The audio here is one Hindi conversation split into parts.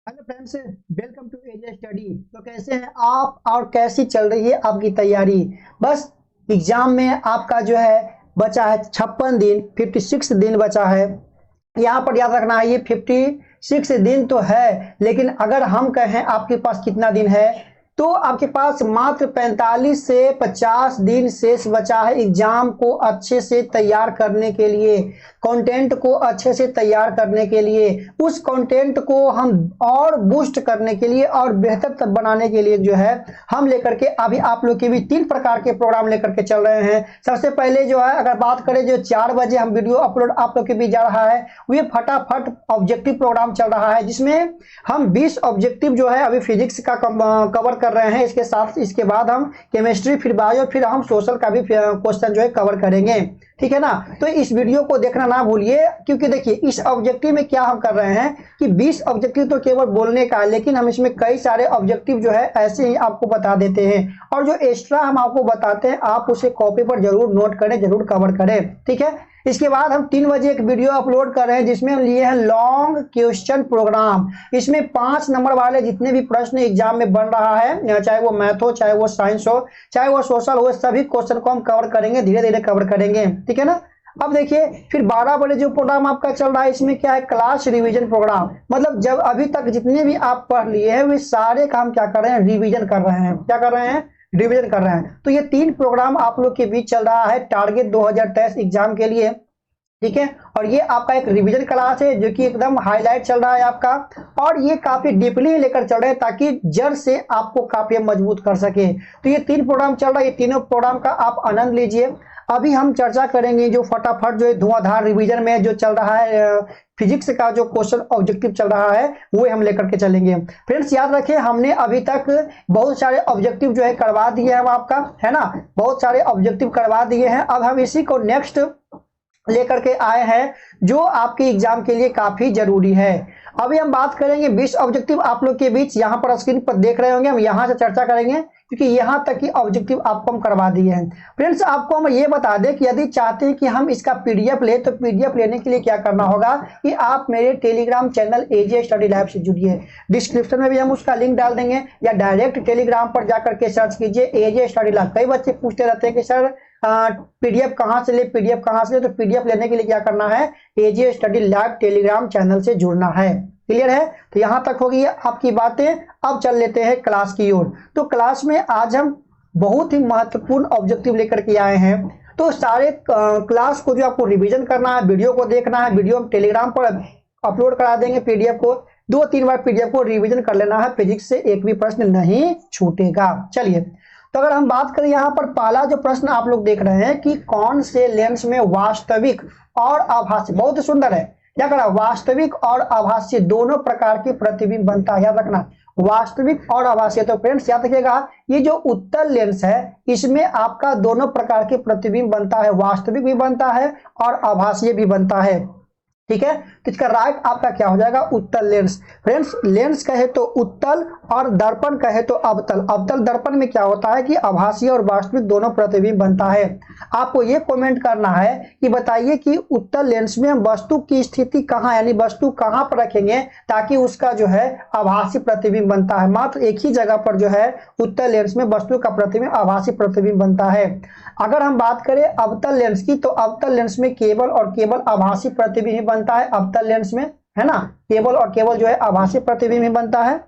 Hello friends, welcome to AJ study. तो कैसे हैं आप और कैसी चल रही है आपकी तैयारी? बस एग्जाम में आपका जो है बचा है 56 दिन, 56 दिन बचा है। यहाँ पर याद रखना है, ये 56 दिन तो है, लेकिन अगर हम कहें आपके पास कितना दिन है तो आपके पास मात्र 45 से 50 दिन शेष बचा है एग्जाम को अच्छे से तैयार करने के लिए, कंटेंट को अच्छे से तैयार करने के लिए, उस कंटेंट को हम और बूस्ट करने के लिए और बेहतर तक बनाने के लिए जो है हम लेकर के अभी आप लोग के भी 3 प्रकार के प्रोग्राम लेकर के चल रहे हैं। सबसे पहले जो है अगर बात करें, जो 4 बजे हम वीडियो अपलोड आप लोग के बीच जा रहा है, वो फटाफट ऑब्जेक्टिव प्रोग्राम चल रहा है, जिसमें हम 20 ऑब्जेक्टिव जो है अभी फिजिक्स का कवर कर रहे हैं। इसके साथ इसके बाद हम केमिस्ट्री, फिर बायो, फिर हम सोशल का भी क्वेश्चन जो है कवर करेंगे। ठीक है ना? तो इस वीडियो को देखना ना भूलिए, क्योंकि देखिए इस ऑब्जेक्टिव में क्या हम कर रहे हैं कि 20 ऑब्जेक्टिव तो केवल बोलने का है, लेकिन हम इसमें कई सारे ऑब्जेक्टिव जो है ऐसे ही आपको बता देते हैं, और जो एक्स्ट्रा हम आपको बताते हैं आप उसे कॉपी पर जरूर नोट करें, जरूर कवर करें। ठीक है? इसके बाद हम 3 बजे एक वीडियो अपलोड कर रहे हैं, जिसमें हम लिए हैं लॉन्ग क्वेश्चन प्रोग्राम। इसमें 5 नंबर वाले जितने भी प्रश्न एग्जाम में बन रहा है, चाहे वो मैथ हो, चाहे वो साइंस हो, चाहे वो सोशल हो, सभी क्वेश्चन को हम कवर करेंगे, धीरे धीरे कवर करेंगे। ठीक है ना? अब देखिए फिर 12 बजे जो प्रोग्राम आपका चल रहा है, इसमें क्या है, क्लास रिवीजन प्रोग्राम। मतलब जब अभी तक जितने भी आप पढ़ लिए हैं वे सारे काम क्या कर रहे हैं, रिवीजन कर रहे हैं। क्या कर रहे हैं? रिवीजन कर रहे हैं। तो ये 3 प्रोग्राम आप लोग के बीच चल रहा है टारगेट 2023 एग्जाम के लिए। ठीक है? और ये आपका एक रिवीजन क्लास है जो कि एकदम हाईलाइट चल रहा है आपका, और ये काफी डीपली लेकर चल रहे हैं ताकि जड़ से आपको काफी मजबूत कर सके। तो ये 3 प्रोग्राम चल रहा है, ये तीनों प्रोग्राम का आप आनंद लीजिए। अभी हम चर्चा करेंगे जो फटाफट जो धुआंधार रिवीजन में जो चल रहा है, फिजिक्स का जो क्वेश्चन ऑब्जेक्टिव चल रहा है वो हम लेकर के चलेंगे। फ्रेंड्स याद रखें, हमने अभी तक बहुत सारे ऑब्जेक्टिव जो है करवा दिए हैं आपका, है ना? बहुत सारे ऑब्जेक्टिव करवा दिए हैं। अब हम इसी को नेक्स्ट लेकर के आए हैं जो आपके एग्जाम के लिए काफी जरूरी है। अभी हम बात करेंगे 20 ऑब्जेक्टिव आप लोग के बीच, यहाँ पर स्क्रीन पर देख रहे होंगे, हम यहाँ से चर्चा करेंगे क्योंकि यहाँ तक की ऑब्जेक्टिव आपको हम करवा दिए हैं। फ्रेंड्स आपको हम ये बता दें कि यदि चाहते हैं कि हम इसका पीडीएफ ले, तो पीडीएफ लेने के लिए क्या करना होगा कि आप मेरे टेलीग्राम चैनल एजे स्टडी लैब से जुड़िए। डिस्क्रिप्शन में भी हम उसका लिंक डाल देंगे, या डायरेक्ट टेलीग्राम पर जाकर के सर्च कीजिए एजे स्टडी लैब। कई बच्चे पूछते रहते हैं कि सर पीडीएफ कहाँ से ले, पीडीएफ कहाँ से ले? तो पीडीएफ लेने के लिए क्या करना है, एजे स्टडी लैब टेलीग्राम चैनल से जुड़ना है। क्लियर है? तो यहां तक होगी आपकी बातें। अब चल लेते हैं क्लास की ओर। तो क्लास में आज हम बहुत ही महत्वपूर्ण ऑब्जेक्टिव लेकर के आए हैं। तो सारे क्लास को जो आपको रिवीजन करना है, वीडियो को देखना है, वीडियो हम टेलीग्राम पर अपलोड करा देंगे, पीडीएफ को 2-3 बार पीडीएफ को रिवीजन कर लेना है, फिजिक्स से एक भी प्रश्न नहीं छूटेगा। चलिए, तो अगर हम बात करें यहाँ पर पहला जो प्रश्न आप लोग देख रहे हैं कि कौन से लेंस में वास्तविक और आभासी, बहुत सुंदर है, क्या करा, वास्तविक और आभासी दोनों प्रकार के प्रतिबिंब बनता है। याद रखना, वास्तविक और आभासी। तो फ्रेंड्स याद रखिएगा, ये जो उत्तल लेंस है इसमें आपका दोनों प्रकार के प्रतिबिंब बनता है, वास्तविक भी बनता है और आभासी भी बनता है। ठीक है? तो इसका राइट आपका क्या हो जाएगा, उत्तल लेंस। फ्रेंड्स लेंस कहे तो उत्तल और दर्पण कहे तो अवतल। अवतल दर्पण में क्या होता है कि आभासी और वास्तविक दोनों प्रतिबिंब बनता है। आपको ये कमेंट करना है कि बताइए कि उत्तल लेंस में हम वस्तु की स्थिति कहाँ, यानी वस्तु कहाँ पर रखेंगे ताकि उसका जो है आभासी प्रतिबिंब बनता है। मात्र एक ही जगह पर जो है उत्तल लेंस में वस्तु का प्रतिबिंब, आभासी प्रतिबिंब बनता है। अगर हम बात करें अवतल लेंस की, तो अवतल लेंस में केवल और केवल आभासी प्रतिबिंब बनता है। अवतल लेंस में, है ना, केवल और केवल जो है आभासी प्रतिबिंब ही बनता है।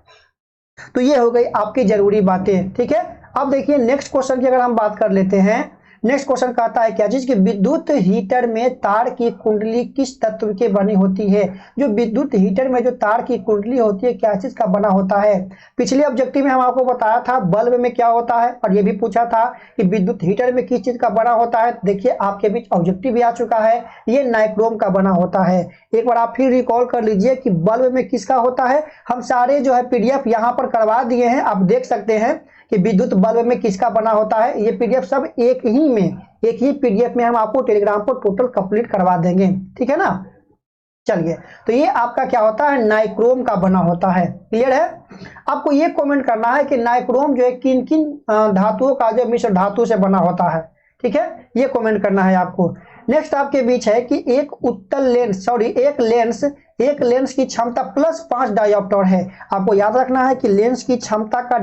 तो ये हो गई आपकी जरूरी बातें। ठीक है? अब देखिए नेक्स्ट क्वेश्चन की अगर हम बात कर लेते हैं। नेक्स्ट क्वेश्चन कहता है क्या चीज कि विद्युत हीटर में तार की कुंडली किस तत्व के बनी होती है? जो विद्युत हीटर में जो तार की कुंडली होती है क्या चीज का बना होता है? पिछले ऑब्जेक्टिव में हम आपको बताया था बल्ब में क्या होता है, और ये भी पूछा था कि विद्युत हीटर में किस चीज का बना होता है। देखिए आपके बीच ऑब्जेक्टिव भी आ चुका है, ये नाइक्रोम का बना होता है। एक बार आप फिर रिकॉल कर लीजिए कि बल्ब में किसका होता है। हम सारे जो है पीडीएफ यहाँ पर करवा दिए हैं, आप देख सकते हैं कि विद्युत बल्ब में किसका बना होता है। ये पीडीएफ सब एक ही पीडीएफ में हम आपको टेलीग्राम पर टोटल कंप्लीट करवा देंगे। ठीक है ना? चलिए, तो ये आपका क्या होता है, नाइक्रोम का बना होता है। क्लियर है? आपको ये कमेंट करना है कि नाइक्रोम जो है किन किन धातुओं का जो मिश्र धातु से बना होता है। ठीक है? ये कमेंट करना है आपको। नेक्स्ट आपके बीच है कि एक लेंस की क्षमता +5 डायोप्टर है। आपको याद रखना है कि लेंस की क्षमता का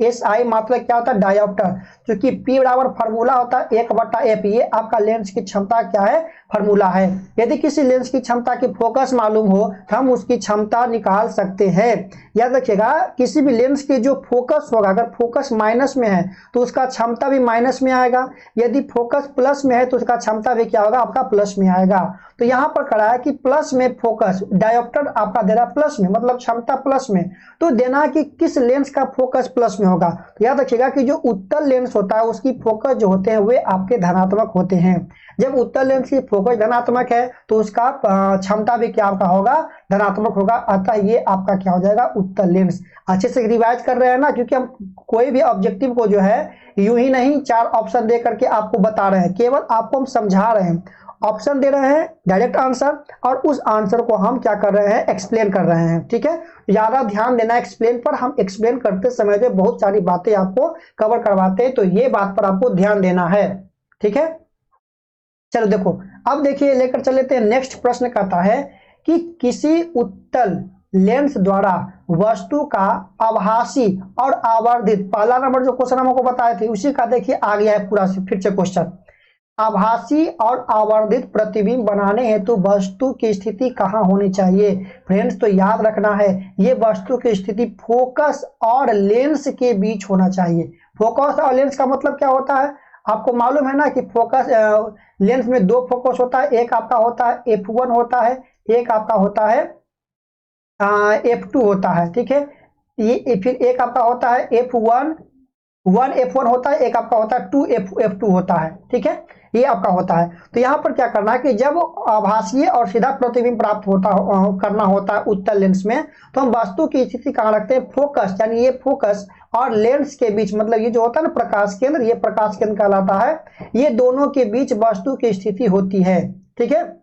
SI मात्रक क्या होता है, डायोप्टर, क्योंकि P बराबर फार्मूला होता है 1/F। ये आपका लेंस की क्षमता क्या है, फार्मूला है। यदि किसी लेंस की क्षमता की फोकस मालूम हो तो हम उसकी क्षमता निकाल सकते हैं। याद रखिएगा, किसी भी लेंस की जो फोकस होगा, अगर फोकस माइनस में है तो उसका क्षमता भी माइनस में आएगा, यदि फोकस प्लस में है तो उसका क्षमता भी क्या होगा, आपका प्लस में आएगा। तो यहाँ पर करा है कि प्लस में फोकस, डायोप्टर आपका दे रहा प्लस में, मतलब क्षमता प्लस में, तो देना कि किस लेंस का फोकस प्लस में होगा। तो याद रखिएगा कि जो उत्तल लेंस होता है उसकी फोकस जो होते हैं वे आपके धनात्मक होते हैं। जब उत्तल लेंस की फोकस धनात्मक है तो उसका क्षमता भी क्या आपका होगा, धनात्मक होगा। अतः ये आपका क्या हो जाएगा, उत्तल लेंस। अच्छे से रिवाइज कर रहे हैं ना, क्योंकि हम कोई भी ऑब्जेक्टिव को जो है यूं ही नहीं 4 ऑप्शन दे करके आपको बता रहे हैं, केवल आपको हम समझा रहे हैं। ऑप्शन दे रहे हैं डायरेक्ट आंसर, और उस आंसर को हम क्या कर रहे हैं, एक्सप्लेन कर रहे हैं। ठीक है, ज्यादा ध्यान देना एक्सप्लेन पर। हम एक्सप्लेन करते समय जो बहुत सारी बातें आपको कवर करवाते हैं, तो ये बात पर आपको ध्यान देना है। ठीक है, चलो देखो, अब देखिए लेकर चल लेते हैं। नेक्स्ट प्रश्न कहता है कि किसी उत्तल लेंस द्वारा वस्तु का आभासी और आवर्धित, पहला नंबर जो क्वेश्चन हमको बताए थे उसी का देखिए आ गया है पूरा फिर से क्वेश्चन। आभासी और आवर्धित प्रतिबिंब बनाने हेतु वस्तु की स्थिति कहाँ होनी चाहिए। फ्रेंड्स, तो याद रखना है ये वस्तु की स्थिति फोकस और लेंस के बीच होना चाहिए। फोकस और लेंस का मतलब क्या होता है, आपको मालूम है ना कि फोकस लेंस में 2 फोकस होता है, एक आपका होता है F1 होता है, एक आपका होता है F2 होता है। ठीक है, ये फिर एक आपका होता है F1 F1 होता है, एक आपका होता है 2F2 होता है। ठीक है, ये आपका होता है। तो यहाँ पर क्या करना है कि जब आभासीय और सीधा प्रतिबिंब प्राप्त करना होता है उत्तल लेंस में, तो हम वस्तु की स्थिति कहाँ रखते हैं, फोकस, यानी ये फोकस और लेंस के बीच, मतलब ये जो होता है ना प्रकाश केंद्र, ये प्रकाश केंद्र कहलाता है। ये दोनों के बीच वस्तु की स्थिति होती है। ठीक है,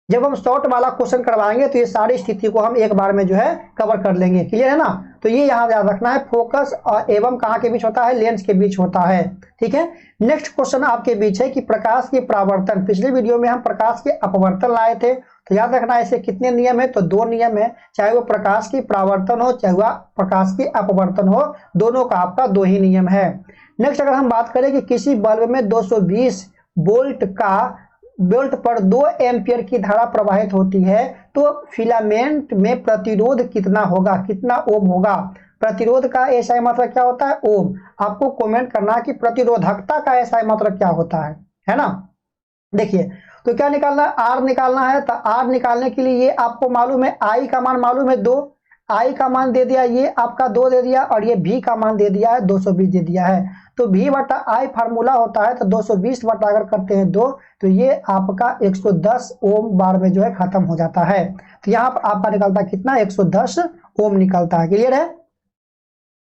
जब हम शॉर्ट वाला क्वेश्चन करवाएंगे तो ये सारी स्थिति को हम एक बार में जो है कवर कर लेंगे। क्लियर है ना, तो ये यहाँ याद रखना है, फोकस और एवं कहाँ के बीच होता है, लेंस के बीच होता है। ठीक है, नेक्स्ट क्वेश्चन आपके बीच है कि प्रकाश के परावर्तन, पिछले वीडियो में हम प्रकाश के अपवर्तन लाए थे, तो याद रखना ऐसे कितने नियम है, तो 2 नियम है, चाहे वो प्रकाश की परावर्तन हो चाहे वह प्रकाश की अपवर्तन हो, दोनों का आपका 2 ही नियम है। नेक्स्ट अगर हम बात करें कि किसी बल्ब में 220 वोल्ट पर 2 एम्पियर की धारा प्रवाहित होती है, तो फिलामेंट में प्रतिरोध कितना होगा, कितना ओम होगा। प्रतिरोध का SI मात्रक क्या होता है, ओम। आपको कमेंट करना है कि प्रतिरोधकता का SI मात्रक क्या होता है ना। देखिए, तो क्या निकालना है, R निकालना है। तो R निकालने के लिए ये आपको मालूम है, I का मान मालूम है 2, I का मान दे दिया, ये आपका 2 दे दिया, और ये V का मान दे दिया है 220 दे दिया है। तो V/I फार्मूला होता है, तो 220 बटा अगर करते हैं 2, तो ये आपका 110 ओम बार में जो है खत्म हो जाता है। तो यहाँ पर आपका निकलता है कितना, 110 ओम निकलता है। क्लियर है।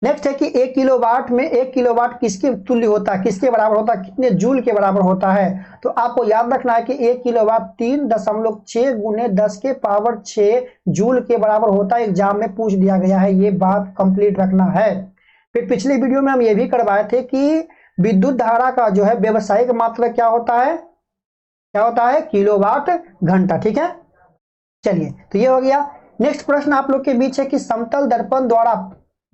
नेक्स्ट है कि 1 किलोवाट में 1 किलोवाट किसके तुल्य होता है, किसके बराबर होता है, कितने जूल के बराबर होता है। तो आपको याद रखना है कि 1 किलोवाट 3.6 गुने 10 के पावर 6 जूल के बराबर होता है। एग्जाम में पूछ दिया गया है, ये बात कंप्लीट रखना है। फिर पिछले वीडियो में हम ये भी करवाए थे कि विद्युत धारा का जो है व्यवसायिक मात्रक क्या होता है, किलोवाट घंटा। ठीक है, चलिए तो ये हो गया। नेक्स्ट प्रश्न आप लोग के बीच है कि समतल दर्पण द्वारा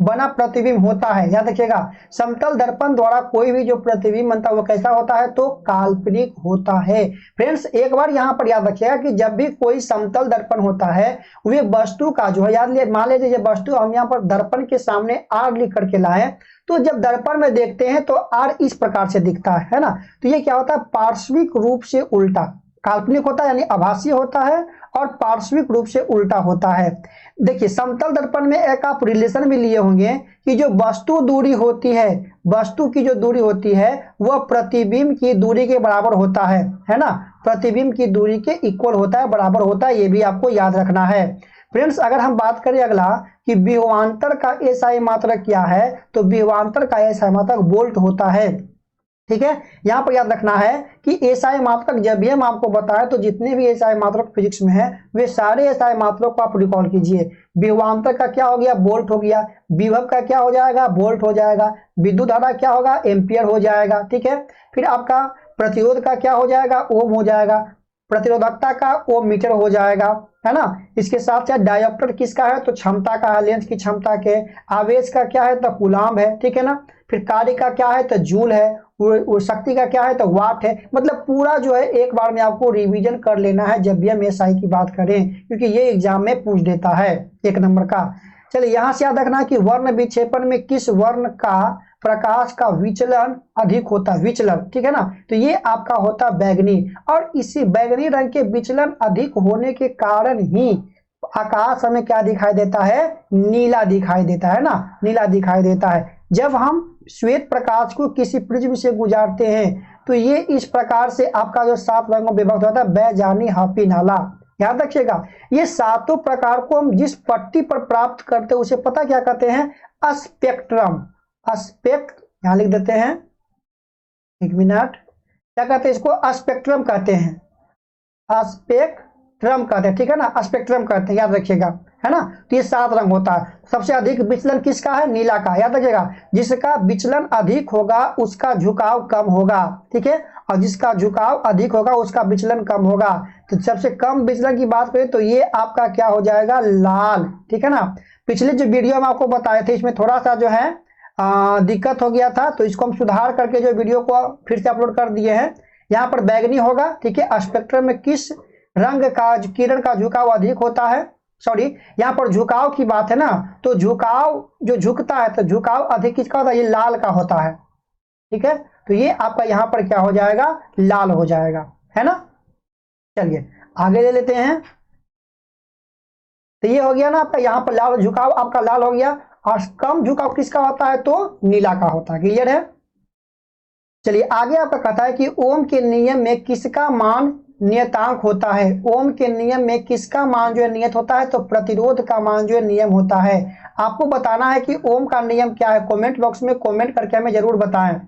बना प्रतिबिंब होता है। याद रखिएगा, समतल दर्पण द्वारा कोई भी जो प्रतिबिंब बनता है वो कैसा होता है, तो काल्पनिक होता है। फ्रेंड्स, एक बार यहाँ पर याद रखिएगा कि जब भी कोई समतल दर्पण होता है, वे वस्तु का जो है, याद लीजिए, मान लीजिए वस्तु हम यहाँ पर दर्पण के सामने R लिख करके लाए, तो जब दर्पण में देखते हैं तो R इस प्रकार से दिखता है ना। तो ये क्या होता है, पार्श्विक रूप से उल्टा काल्पनिक होता है, यानी आभासी होता है, और पार्श्विक रूप से उल्टा होता है। देखिए, समतल दर्पण में एक आप रिलेशन भी लिए होंगे कि जो वस्तु दूरी होती है, वस्तु की जो दूरी होती है वह प्रतिबिंब की दूरी के बराबर होता है ना, प्रतिबिंब की दूरी के इक्वल होता है, बराबर होता है, ये भी आपको याद रखना है। फ्रेंड्स, अगर हम बात करें अगला कि विभवांतर का SI मात्रक क्या है, तो विभवांतर का SI मात्रक वोल्ट होता है। ठीक है, यहाँ पर याद रखना है कि SI मात्रक जब भी हम आपको बताएं तो जितने भी SI मात्रक फिजिक्स में है वे सारे SI मात्रक को आप रिकॉल कीजिए। विभवांतर का क्या हो गया, वोल्ट हो गया। विभव का क्या हो जाएगा, वोल्ट हो जाएगा। विद्युत धारा क्या होगा, एम्पियर हो जाएगा। ठीक है, फिर आपका प्रतिरोध का क्या हो जाएगा, ओम हो जाएगा, प्रतिरोधकता का ओम मीटर हो जाएगा, है ना। इसके साथ साथ डायोप्टर किसका है, तो क्षमता का है, लेंस की क्षमता के। आवेश का क्या है, तो कूलाम्ब है, ठीक है ना। फिर कार्य का क्या है, तो जूल है। शक्ति का क्या है, तो वाट है। मतलब पूरा जो है एक बार में आपको रिवीजन कर लेना है जब भी हम एसआई की बात करें, क्योंकि ये एग्जाम में पूछ देता है 1 नंबर का। चलिए यहां से याद रखना कि वर्ण विक्षेपण में किस वर्ण का प्रकाश का विचलन अधिक होता है, विचलन, ठीक है ना। तो ये आपका होता है बैगनी, और इसी बैगनी रंग के विचलन अधिक होने के कारण ही आकाश हमें क्या दिखाई देता है, नीला दिखाई देता है ना, नीला दिखाई देता है। जब हम श्वेत प्रकाश को किसी प्रिज्म से गुजारते हैं तो ये इस प्रकार से आपका जो 7 रंगों में विभक्त होता है, बैजानी, हाफी, नाला। याद रखिएगा, ये 7 प्रकार को हम जिस पट्टी पर प्राप्त करते हैं उसे पता क्या कहते हैं, स्पेक्ट्रम। स्पेक्ट यहां लिख देते हैं, 1 मिनट, क्या कहते हैं इसको, स्पेक्ट्रम कहते हैं, स्पेक्ट्रम कहते हैं, ठीक है ना, स्पेक्ट्रम कहते हैं, याद रखिएगा, है ना। तो ये 7 रंग होता है। सबसे अधिक विचलन किसका है, नीला का, याद रखिएगा। जिसका विचलन अधिक होगा उसका झुकाव कम होगा, ठीक है, और जिसका झुकाव अधिक होगा उसका विचलन कम होगा। तो सबसे कम विचलन की बात करें तो ये आपका क्या हो जाएगा, लाल, ठीक है ना। पिछले जो वीडियो में आपको बताए थे इसमें थोड़ा सा जो है दिक्कत हो गया था, तो इसको हम सुधार करके जो वीडियो को फिर से अपलोड कर दिए हैं। यहाँ पर बैगनी होगा, ठीक है। स्पेक्ट्रम में किस रंग का किरण का झुकाव अधिक होता है, सॉरी यहाँ पर झुकाव की बात है ना, तो झुकाव जो झुकता है तो झुकाव अधिक किसका होता है, ये लाल का होता है, ठीक है। तो ये आपका यहाँ पर क्या हो जाएगा, लाल हो जाएगा, है ना। चलिए आगे ले लेते हैं। तो ये हो गया ना आपका, यहाँ पर लाल झुकाव आपका लाल हो गया, और कम झुकाव किसका होता है, तो नीला का होता है। क्लियर है। चलिए आगे आपका कहता है कि ओम के नियम में किसका मान नियतांक होता है। ओम के नियम में किसका मान जो है नियत होता है, तो प्रतिरोध का मान जो है नियम होता है। आपको बताना है कि ओम का नियम क्या है, कमेंट बॉक्स में कमेंट करके हमें जरूर बताएं।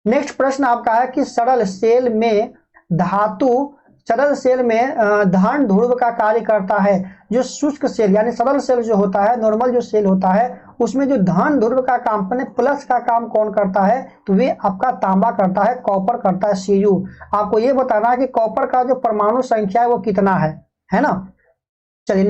नेक्स्ट प्रश्न आपका है कि सरल सेल में धन ध्रुव का कार्य करता है। जो शुष्क सेल यानी सरल सेल जो होता है, नॉर्मल जो सेल होता है, उसमें जो धन ध्रुव का काम प्लस का काम कौन करता है, तो वे आपका तांबा करता है, कॉपर करता है, Cu। आपको ये बताना है कि कॉपर का जो परमाणु संख्या है वो कितना है ना। चलिए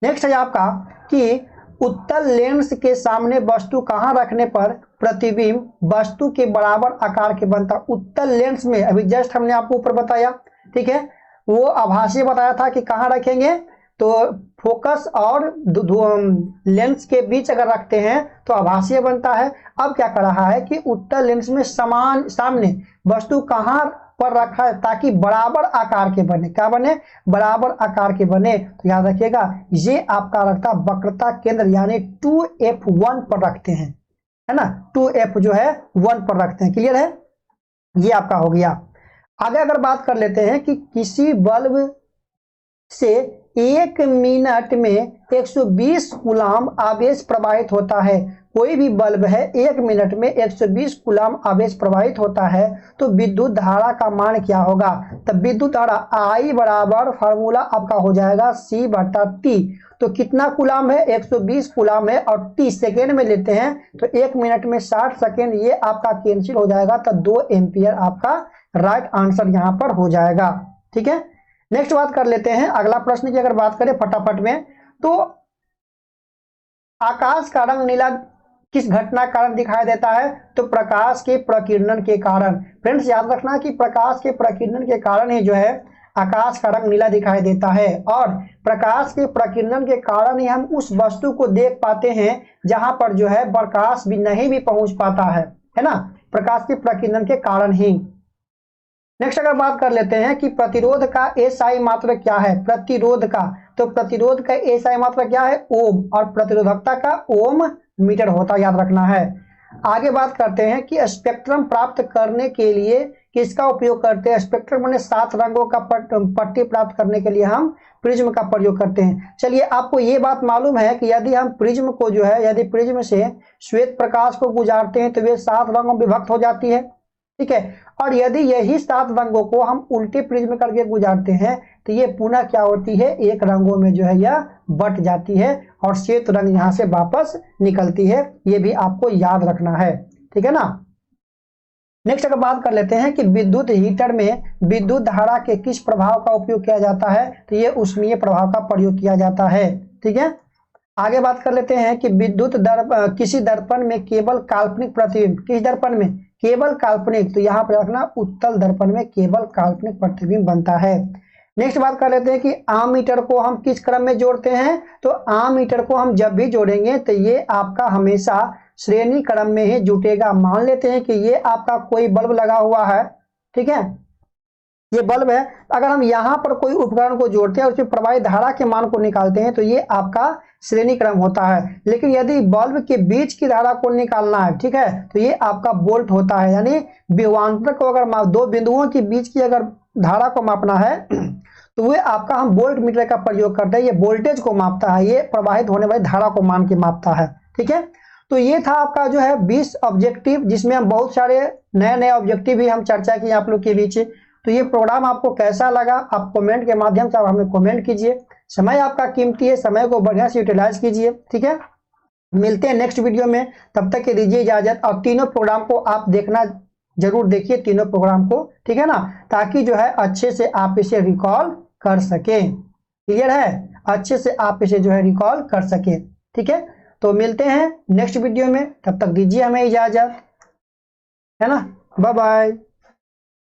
नेक्स्ट है आपका कि उत्तल लेंस के सामने वस्तु कहां रखने पर प्रतिबिंब वस्तु के बराबर आकार के बनता। उत्तल लेंस में अभी जस्ट हमने आपको ऊपर बताया, ठीक है, वो आभासी बताया था कि कहां रखेंगे, तो फोकस और लेंस के बीच अगर रखते हैं तो आभासीय बनता है। अब क्या कर रहा है कि उत्तल लेंस में सामने वस्तु कहां पर रखा है ताकि बराबर आकार के बने, क्या बने, बराबर आकार के बने। तो याद रखिएगा ये आपका रखता वक्रता केंद्र यानी 2F1 पर रखते हैं, है ना, 2F जो है 1 पर रखते हैं। क्लियर है, ये आपका हो गया। आगे अगर बात कर लेते हैं कि किसी बल्ब से 1 मिनट में 120 कूलाम आवेश प्रवाहित होता है। कोई भी बल्ब है 1 मिनट में 120 कूलाम आवेश प्रवाहित होता है, तो विद्युत धारा का मान क्या होगा। तब विद्युत धारा I बराबर फार्मूला आपका हो जाएगा C/T। तो कितना कूलाम है, 120 कूलाम है, और T सेकेंड में लेते हैं तो 1 मिनट में 60 सेकेंड, ये आपका कैंसिल हो जाएगा। तो 2 एम्पियर आपका राइट आंसर यहाँ पर हो जाएगा, ठीक है। नेक्स्ट बात कर लेते हैं अगला प्रश्न की अगर बात करें फटाफट में, तो आकाश का रंग नीला किस घटना के कारण दिखाई देता है, तो प्रकाश के प्रकीर्णन के कारण। फ्रेंड्स याद रखना कि प्रकाश के प्रकीर्णन के कारण ही जो है आकाश का रंग नीला दिखाई देता है, और प्रकाश के प्रकीर्णन के कारण ही हम उस वस्तु को देख पाते हैं जहां पर जो है प्रकाश भी नहीं भी पहुंच पाता है ना, प्रकाश के प्रकीर्णन के कारण ही। नेक्स्ट अगर बात कर लेते हैं कि प्रतिरोध का एसआई मात्रा क्या है, प्रतिरोध का, तो प्रतिरोध का एसआई मात्रा क्या है, ओम, और प्रतिरोधकता का ओम मीटर होता है, याद रखना है। आगे बात करते हैं कि स्पेक्ट्रम प्राप्त करने के लिए किसका उपयोग करते हैं। स्पेक्ट्रम माने 7 रंगों का पट्टी प्राप्त करने के लिए हम प्रिज्म का प्रयोग करते हैं। चलिए आपको ये बात मालूम है कि यदि हम प्रिज्म को जो है, यदि प्रिज्म से श्वेत प्रकाश को गुजारते हैं तो वे 7 रंगों में विभक्त हो जाती है, ठीक है। और यदि यही 7 रंगों को हम उल्टे प्रिज्म करके गुजारते हैं तो ये पुनः क्या होती है, एक रंगों में जो है यह बट जाती है और श्वेत रंग यहाँ से वापस निकलती है। ये भी आपको याद रखना है, ठीक है ना। नेक्स्ट अगर बात कर लेते हैं कि विद्युत हीटर में विद्युत धारा के किस प्रभाव का उपयोग किया जाता है, तो ये उष्मीय प्रभाव का प्रयोग किया जाता है। ठीक है, आगे बात कर लेते हैं कि किसी दर्पण में केवल काल्पनिक प्रतिबिंब, किस दर्पण में केवल काल्पनिक, तो यहाँ पर रखना उत्तल दर्पण में केवल काल्पनिक प्रतिबिंब बनता है। नेक्स्ट बात कर लेते हैं कि आममीटर को हम किस क्रम में जोड़ते हैं, तो आममीटर को हम जब भी जोड़ेंगे तो ये आपका हमेशा श्रेणी क्रम में ही जुटेगा। मान लेते हैं कि ये आपका कोई बल्ब लगा हुआ है, ठीक है, ये बल्ब है, अगर हम यहाँ पर कोई उपकरण को जोड़ते हैं और उसमें प्रवाहित धारा के मान को निकालते हैं तो ये आपका श्रेणी क्रम होता है। लेकिन यदि बल्ब के बीच की धारा को निकालना है, ठीक है, तो ये आपका वोल्ट होता है। यानी विभवांतर को अगर दो बिंदुओं के बीच की अगर धारा को मापना है तो वो आपका हम वोल्ट मीटर का प्रयोग करते हैं। ये वोल्टेज को मापता है, ये प्रवाहित होने वाली धारा को मान के मापता है। ठीक है, तो ये था आपका जो है 20 ऑब्जेक्टिव, जिसमें हम बहुत सारे नए नए ऑब्जेक्टिव भी हम चर्चा किए आप लोग के बीच। तो ये प्रोग्राम आपको कैसा लगा, आप कमेंट के माध्यम से आप हमें कमेंट कीजिए। समय आपका कीमती है, समय को बढ़िया से यूटिलाइज कीजिए। ठीक है, मिलते हैं नेक्स्ट वीडियो में, तब तक के दीजिए इजाजत। और तीनों प्रोग्राम को आप देखना जरूर देखिए, तीनों प्रोग्राम को, ठीक है ना, ताकि जो है अच्छे से आप इसे रिकॉल कर सके। क्लियर है, अच्छे से आप इसे जो है रिकॉल कर सके। ठीक है, तो मिलते हैं नेक्स्ट वीडियो में, तब तक दीजिए हमें इजाजत, है ना, बाय बाय।